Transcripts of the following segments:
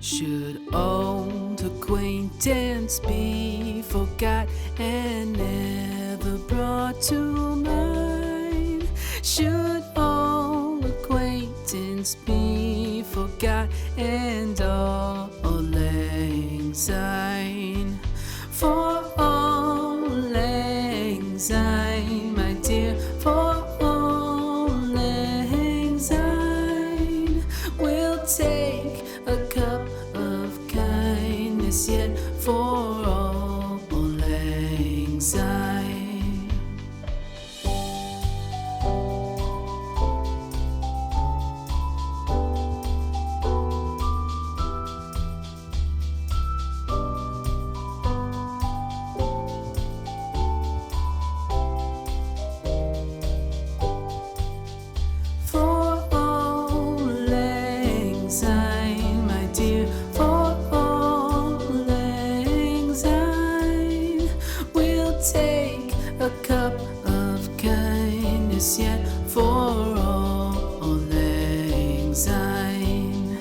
Should old acquaintance be forgot and never brought to mind? Should old acquaintance be forgot and Auld Lang Syne? For Auld Lang Syne, my dear, for Auld Lang Syne, we'll take a cup of kindness yet for Auld Lang Syne. For Auld Lang Syne, my dear, for Auld Lang Syne, we'll take a cup of kindness yet for Auld Lang Syne.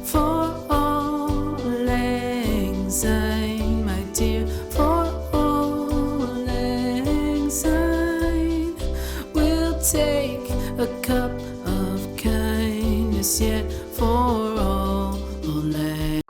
For Auld Lang Syne, my dear, for Auld Lang Syne, we'll take a cup of kindness yet for Auld Lang.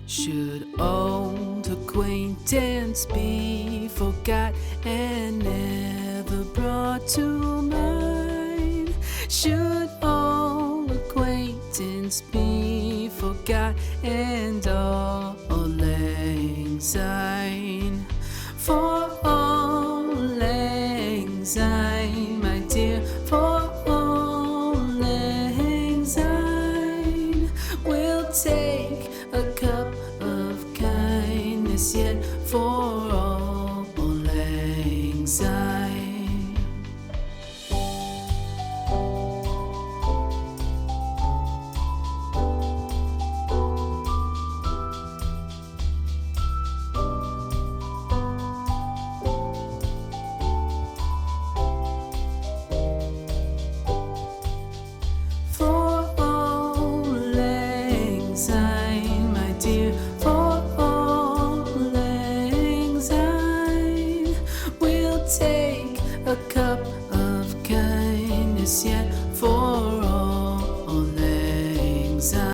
Should old acquaintance be forgot and never brought to mind? Should old acquaintance be forgot and Auld Lang Syne? For Auld Lang Syne, my dear, for Auld Lang Syne, we'll take a cup of kindness yet for Auld Lang Syne. For Auld Lang Syne, my dear, for Auld Lang Syne, we'll take a cup of kindness yet for Auld Lang Syne.